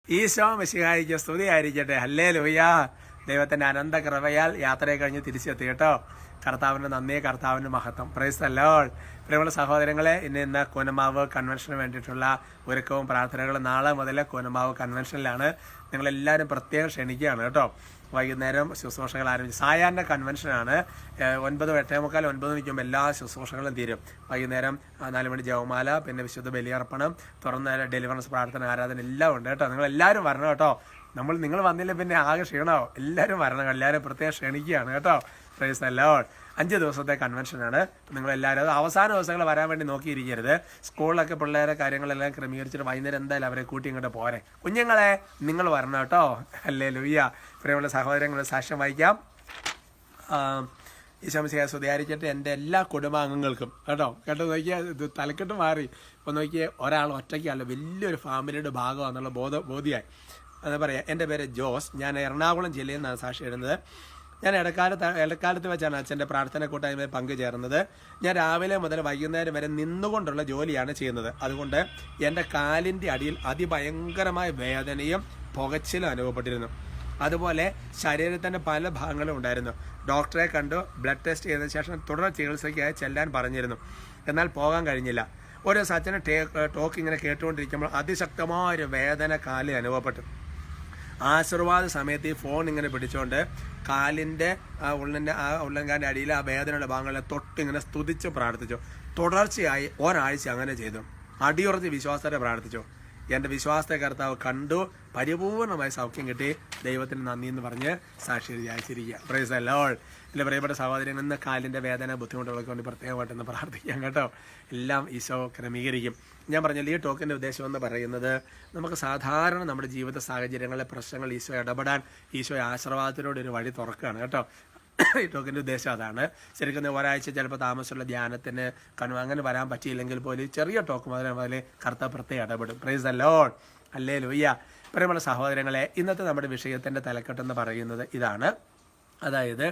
ഈശോ മിശിഹായിക്ക് സ്തുതിയായിരിക്കട്ടെ. ഹല്ലേലൂയ. ദൈവത്തിൻ്റെ അനന്ത കൃപയാൽ യാത്രയെ കഴിഞ്ഞ് തിരിച്ചെത്തി കേട്ടോ. കർത്താവിൻ്റെ നന്ദി, കർത്താവിൻ്റെ മഹത്വം. Praise the Lord. പ്രിയമുള്ള സഹോദരങ്ങളെ, ഇന്ന് കൂനമാവ് കൺവെൻഷന് വേണ്ടിയിട്ടുള്ള ഒരുക്കവും പ്രാർത്ഥനകളും നാളെ മുതൽ കൂനമാവ് കൺവെൻഷനിലാണ്. നിങ്ങളെല്ലാവരും പ്രത്യേകം ക്ഷണിക്കുകയാണ് കേട്ടോ. വൈകുന്നേരം ശുശ്രൂഷകൾ ആരംഭിച്ചു. സായാഹ്ന കൺവെൻഷനാണ്. 9, 8:45, 9 നിൽക്കുമ്പോൾ എല്ലാ ശുശ്രൂഷകളും തീരും. വൈകുന്നേരം 4 മണി ജവമാല, പിന്നെ വിശുദ്ധ ബലിയർപ്പണം, തുറന്ന ഡെലിവറൻസ് പ്രാർത്ഥന, ആരാധന എല്ലാം ഉണ്ട് കേട്ടോ. നിങ്ങളെല്ലാവരും വരണം കേട്ടോ. നിങ്ങൾ വന്നില്ല പിന്നെ ആകെ ക്ഷീണമാവും. എല്ലാവരും വരണം. എല്ലാവരും പ്രത്യേകം ക്ഷണിക്കുകയാണ് കേട്ടോ. Praise the Lord. 5 ദിവസത്തെ കൺവെൻഷനാണ്. നിങ്ങളെല്ലാവരും അവസാന ദിവസങ്ങൾ വരാൻ വേണ്ടി നോക്കിയിരിക്കരുത്. സ്കൂളിലൊക്കെ പിള്ളേരെ കാര്യങ്ങളെല്ലാം ക്രമീകരിച്ചിട്ട് വൈകുന്നേരം എന്തായാലും അവരെ കൂട്ടി ഇങ്ങോട്ട് പോരെ. കുഞ്ഞുങ്ങളെ നിങ്ങൾ വരണം കേട്ടോ. ഹല്ലേലൂയ. പ്രിയമുള്ള സഹോദരങ്ങളെ സാക്ഷ്യം വായിക്കാം. ഈശോ മിശിഹായെ സ്തുതിയായിരിക്കട്ടെ. എൻ്റെ എല്ലാ കുടുംബാംഗങ്ങൾക്കും കേട്ടോ നോക്കിയാൽ ഇത് തലക്കെട്ട് മാറി. ഇപ്പോൾ നോക്കിയാൽ ഒരാൾ ഒറ്റയ്ക്കല്ല, വലിയൊരു ഫാമിലിയുടെ ഭാഗമാണെന്നുള്ള ബോധ്യമായി. അത് പറയാം. എൻ്റെ പേര് ജോസ്. ഞാൻ എറണാകുളം ജില്ലയിൽ നിന്നാണ് സാക്ഷി ഇടുന്നത്. ഞാൻ ഇടക്കാലത്ത് വെച്ചാണ് അച്ഛൻ്റെ പ്രാർത്ഥന കൂട്ടായ്മയിൽ പങ്കുചേർന്നത്. ഞാൻ രാവിലെ മുതൽ വൈകുന്നേരം വരെ നിന്നുകൊണ്ടുള്ള ജോലിയാണ് ചെയ്യുന്നത്. അതുകൊണ്ട് എൻ്റെ കാലിൻ്റെ അടിയിൽ അതിഭയങ്കരമായ വേദനയും പുകച്ചിലും അനുഭവപ്പെട്ടിരുന്നു. അതുപോലെ ശരീരത്തിൻ്റെ പല ഭാഗങ്ങളും ഉണ്ടായിരുന്നു. ഡോക്ടറെ കണ്ടു, ബ്ലഡ് ടെസ്റ്റ് ചെയ്തതിനു ശേഷം തുടർ ചികിത്സയ്ക്കായി ചെല്ലാൻ പറഞ്ഞിരുന്നു. എന്നാൽ പോകാൻ കഴിഞ്ഞില്ല. ഒരു സച്ചിന് ടോക്ക് ഇങ്ങനെ കേട്ടുകൊണ്ടിരിക്കുമ്പോൾ അതിശക്തമായൊരു വേദന കാലിൽ അനുഭവപ്പെട്ടു. ആശീർവാദ സമയത്ത് ഈ ഫോൺ ഇങ്ങനെ പിടിച്ചുകൊണ്ട് കാലിൻ്റെ ഉള്ളൻകാലിൻ്റെ അടിയിൽ ആ വേദനയുടെ ഭാഗങ്ങളെ തൊട്ടിങ്ങനെ സ്തുതിച്ച് പ്രാർത്ഥിച്ചു. തുടർച്ചയായി ഒരാഴ്ച അങ്ങനെ ചെയ്തു. അടിയുറച്ച് വിശ്വാസത്തെ പ്രാർത്ഥിച്ചു. എൻ്റെ വിശ്വാസത്തെ കർത്താവ് കണ്ടു. പരിപൂർണമായി സൗഖ്യം കിട്ടി. ദൈവത്തിന് നന്ദി എന്ന് പറഞ്ഞ് സാക്ഷി വിചാരിച്ചിരിക്കുക. Praise the Lord. എൻ്റെ പ്രിയപ്പെട്ട സഹോദരൻ, ഇന്ന് കാലിൻ്റെ വേദന ബുദ്ധിമുട്ടുകളൊക്കെ കൊണ്ട് പ്രത്യേകമായിട്ടൊന്ന് പ്രാർത്ഥിക്കാം കേട്ടോ. എല്ലാം ഈശോ ക്രമീകരിക്കും. ഞാൻ പറഞ്ഞില്ല, ഈ ടോക്കിൻ്റെ ഉദ്ദേശം എന്ന് പറയുന്നത് നമുക്ക് സാധാരണ നമ്മുടെ ജീവിത സാഹചര്യങ്ങളിലെ പ്രശ്നങ്ങൾ ഈശോ ഇടപെടാൻ, ഈശോ ആശീർവാദത്തിലൂടെ ഒരു വഴി തുറക്കുകയാണ് കേട്ടോ. ഈ ടോക്കിൻ്റെ ഉദ്ദേശം അതാണ്. ശരിക്കും ഒരാഴ്ച ചിലപ്പോൾ താമസമുള്ള ധ്യാനത്തിന് അങ്ങനെ വരാൻ പറ്റിയില്ലെങ്കിൽ പോലും ചെറിയ ടോക്ക് മുതൽ കർത്താവ് പ്രത്യേകം ഇടപെടും. Praise the Lord. ഹല്ലേലൂയ. പ്രിയമുള്ള സഹോദരങ്ങളെ, ഇന്നത്തെ നമ്മുടെ വിഷയത്തിൻ്റെ തലക്കെട്ടെന്ന് പറയുന്നത് ഇതാണ്. അതായത്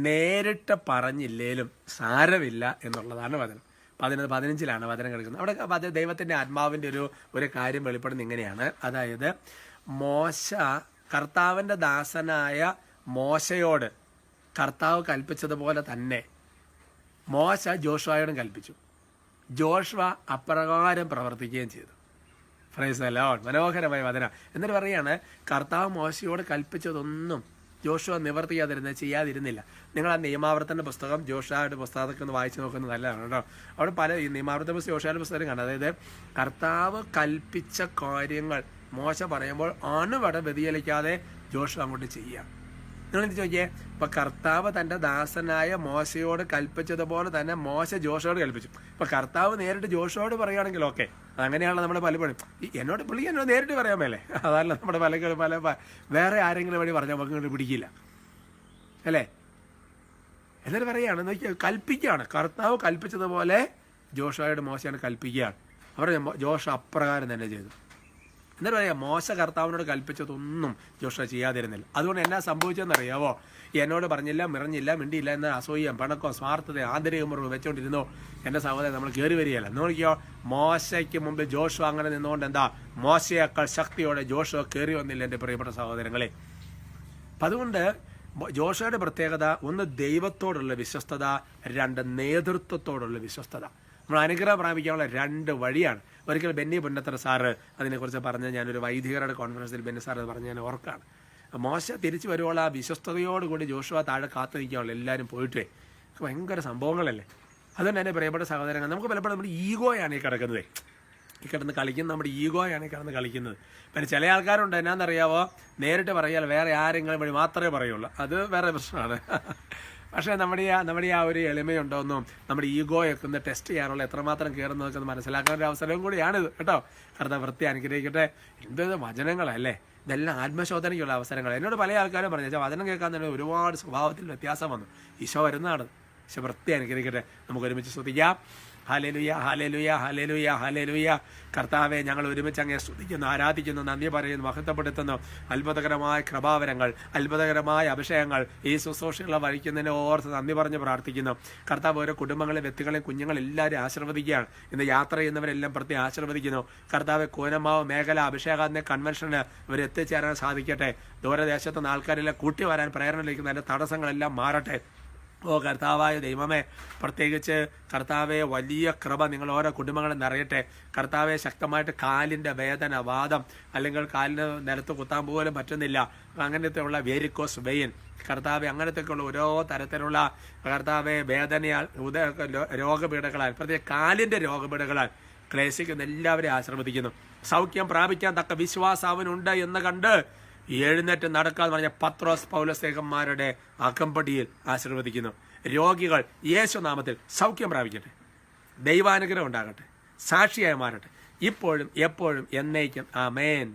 നേരിട്ട് പറഞ്ഞില്ലേലും സാരമില്ല എന്നുള്ളതാണ് വചനം. 15 വചനം കിടക്കുന്നത്. അവിടെ ദൈവത്തിൻ്റെ ആത്മാവിൻ്റെ ഒരു കാര്യം വെളിപ്പെടുന്നത് ഇങ്ങനെയാണ്. അതായത് കർത്താവിൻ്റെ ദാസനായ മോശയോട് കർത്താവ് കൽപ്പിച്ചതുപോലെ തന്നെ മോശ ജോഷുവയോടും കൽപ്പിച്ചു. ജോഷുവ അപ്രകാരം പ്രവർത്തിക്കുകയും ചെയ്തു. Praise the Lord. മനോഹരമായ വചനം. എന്നിട്ട് പറയാണ്, കർത്താവ് മോശയോട് കൽപ്പിച്ചതൊന്നും ജോഷുവ ചെയ്യാതിരുന്നില്ല. നിങ്ങൾ ആ നിയമാവർത്തന പുസ്തകം, ജോഷുവയുടെ പുസ്തകമൊക്കെ ഒന്ന് വായിച്ചു നോക്കുന്നത് നല്ലതാണ് കേട്ടോ. അവിടെ പല ഈ നിയമാവർത്തന പുസ്തകം, ജോഷുവയുടെ പുസ്തകം കാണാം. അതായത് കർത്താവ് കൽപ്പിച്ച കാര്യങ്ങൾ മോശ പറയുമ്പോൾ അണുവട വ്യതിചലിക്കാതെ ജോഷുവ അങ്ങോട്ട് ചെയ്യുക. നിങ്ങളെന്ത് ചോദിക്കേ? ഇപ്പം കർത്താവ് തൻ്റെ ദാസനായ മോശയോട് കൽപ്പിച്ചതുപോലെ തന്നെ മോശ ജോഷുവോട് കൽപ്പിച്ചു. ഇപ്പം കർത്താവ് നേരിട്ട് ജോഷുവോട് പറയുകയാണെങ്കിൽ ഓക്കെ, അങ്ങനെയാണല്ലോ നമ്മുടെ പലപ്പോഴും. എന്നോട് നേരിട്ട് പറയാൻ മേലേ. അതല്ല നമ്മുടെ പല വേറെ ആരെങ്കിലും വഴി പറഞ്ഞാൽ നമുക്ക് ഇങ്ങോട്ട് പിടിക്കില്ല അല്ലേ. എന്നിട്ട് പറയുകയാണ്, നോക്കിയാൽ കൽപ്പിക്കുകയാണ്. കർത്താവ് കൽപ്പിച്ചതുപോലെ ജോഷുവയോട് മോശയാണ് കൽപ്പിക്കുകയാണ്. അവർ ജോഷ അപ്രകാരം തന്നെ ചെയ്തു. എന്നിട്ട് പറയാം, മോശ കർത്താവിനോട് കൽപ്പിച്ചതൊന്നും ജോഷുവ ചെയ്യാതിരുന്നില്ല. അതുകൊണ്ട് എന്നാ സംഭവിച്ചതെന്നറിയാവോ? എന്നോട് പറഞ്ഞില്ല, മിറഞ്ഞില്ല, മിണ്ടിയില്ല എന്ന അസൂയം, പണക്കോ, സ്വാർത്ഥത, ആന്തരികമുറിവ് വെച്ചോണ്ടിരുന്നോ എൻ്റെ സഹോദരൻ നമ്മൾ കയറി വരികയല്ല. നോക്കിയോ, മോശയ്ക്ക് മുമ്പ് ജോഷുവ അങ്ങനെ നിന്നുകൊണ്ട് എന്താ മോശയേക്കാൾ ശക്തിയോടെ ജോഷുവ കയറി വന്നില്ല എൻ്റെ പ്രിയപ്പെട്ട സഹോദരങ്ങളെ. അപ്പം അതുകൊണ്ട് ജോഷുവയുടെ പ്രത്യേകത, ഒന്ന് ദൈവത്തോടുള്ള വിശ്വസ്തത, 2 നേതൃത്വത്തോടുള്ള വിശ്വസ്തത. നമ്മൾ അനുഗ്രഹം പ്രാപിക്കാനുള്ള 2 വഴിയാണ്. ഒരിക്കൽ ബെന്നി പുന്നത്തറ സാറ് അതിനെക്കുറിച്ച് പറഞ്ഞ് ഞാനൊരു വൈദികരുടെ കോൺഫറൻസിൽ ബെന്നി സാർ പറഞ്ഞ് ഞാൻ ഓർക്കാണ്. മോശ തിരിച്ചു വരുമ്പോൾ ആ വിശ്വസ്തയോടുകൂടി ജോഷുവ താഴെ കാത്തു നിൽക്കാനുള്ള എല്ലാവരും പോയിട്ടേ ഭയങ്കര സംഭവങ്ങളല്ലേ. അതുകൊണ്ട് തന്നെ പ്രിയപ്പെട്ട സഹോദരങ്ങൾ, നമുക്ക് പലപ്പോഴും നമ്മുടെ ഈഗോയാണ് ഈ കിടക്കുന്നത്. ഈ കിടന്ന് കളിക്കുന്നത് നമ്മുടെ ഈഗോയാണ് ഈ കിടന്ന് കളിക്കുന്നത്. പിന്നെ ചില ആൾക്കാരുണ്ട്, എന്നാണെന്നറിയാവോ, നേരിട്ട് പറയാൽ വേറെ ആരെങ്കിലും വഴി മാത്രമേ പറയുള്ളൂ. അത് വേറെ പ്രശ്നമാണ്. പക്ഷേ നമ്മുടെ ആ ഒരു എളിമയുണ്ടോന്നും നമ്മുടെ ഈഗോയൊക്കെ ഒന്ന് ടെസ്റ്റ് ചെയ്യാനുള്ള എത്രമാത്രം കയറുന്നതൊക്കെ ഒന്ന് മനസ്സിലാക്കാൻ ഒരു അവസരവും കൂടിയാണിത് കേട്ടോ. കർത്താവ് വൃത്തി അനുഗ്രഹിക്കട്ടെ. എന്തൊരു വചനങ്ങളല്ലേ ഇതെല്ലാം. ആത്മശോധനയ്ക്കുള്ള അവസരങ്ങൾ. എന്നോട് പല ആൾക്കാരും പറഞ്ഞു, വചനം കേൾക്കാൻ തന്നെ ഒരുപാട് സ്വഭാവത്തിൽ വ്യത്യാസം വന്നു. ഈശോ വരുന്നതാണ്. ഈശോ വൃത്തി അനുഗ്രഹിക്കട്ടെ. നമുക്ക് ഒരുമിച്ച് ശ്രദ്ധിക്കാം. Hallelujah, hallelujah, hallelujah, hallelujah. കർത്താവെ, ഞങ്ങൾ ഒരുമിച്ച് അങ്ങേ സ്തുതിക്കുന്നു, ആരാധിക്കുന്നു, നന്ദി പറയുന്നു, മഹത്വപ്പെടുത്തുന്നു. അത്ഭുതകരമായ കൃപാവരങ്ങൾ, അത്ഭുതകരമായ അഭിഷേകങ്ങൾ ഈ ശുശ്രൂഷകളെ വഹിക്കുന്നതിനെ ഓർത്ത് നന്ദി പറഞ്ഞ് പ്രാർത്ഥിക്കുന്നു. കർത്താവ് ഓരോ കുടുംബങ്ങളെ, വ്യക്തികളെയും കുഞ്ഞുങ്ങളെല്ലാവരും ആശീർവദിക്കുകയാണ്. ഇന്ന് യാത്ര ചെയ്യുന്നവരെല്ലാം പ്രതി ആശീർവദിക്കുന്നു. കർത്താവ് കോനമാവ് മേഖല അഭിഷേകാന്ത കൺവെൻഷന് ഇവർ എത്തിച്ചേരാൻ സാധിക്കട്ടെ. ദൂരദേശത്തുനിന്ന് ആൾക്കാരെല്ലാം കൂട്ടി വരാൻ പ്രേരണ ലഭിക്കുന്ന അതിൻ്റെ തടസ്സങ്ങളെല്ലാം മാറട്ടെ. ഓ കർത്താവായ ദൈവമേ, പ്രത്യേകിച്ച് കർത്താവെ, വലിയ കൃപ നിങ്ങൾ ഓരോ കുടുംബങ്ങളും നിറയട്ടെ. കർത്താവെ, ശക്തമായിട്ട് കാലിൻ്റെ വേദന, വാദം, അല്ലെങ്കിൽ കാലിന് നിലത്ത് കുത്താൻ പോലും പറ്റുന്നില്ല, അങ്ങനത്തെയുള്ള വേരിക്കോസ് വെയിൻ, കർത്താവെ, അങ്ങനത്തെയൊക്കെയുള്ള ഓരോ തരത്തിലുള്ള കർത്താവെ വേദനയാൽ, രോഗപീഠകളാൽ, പ്രത്യേക കാലിൻ്റെ രോഗപീഠകളാൽ ക്ലേശിക്കുന്ന എല്ലാവരെയും ആശീർവദിക്കുന്നു. സൗഖ്യം പ്രാപിക്കാൻ തക്ക വിശ്വാസം അവനുണ്ട് എന്ന് കണ്ട് എഴുന്നേറ്റ് നടക്കാന്ന് പറഞ്ഞ പത്രോസ് പൗലോസേകന്മാരുടെ അകമ്പടിയിൽ ആശീർവദിക്കുന്നു. രോഗികൾ യേശുനാമത്തിൽ സൗഖ്യം പ്രാപിക്കട്ടെ, ദൈവാനുഗ്രഹം ഉണ്ടാകട്ടെ, സാക്ഷിയായി മാറട്ടെ, ഇപ്പോഴും എപ്പോഴും എന്നേക്കും. ആമേൻ.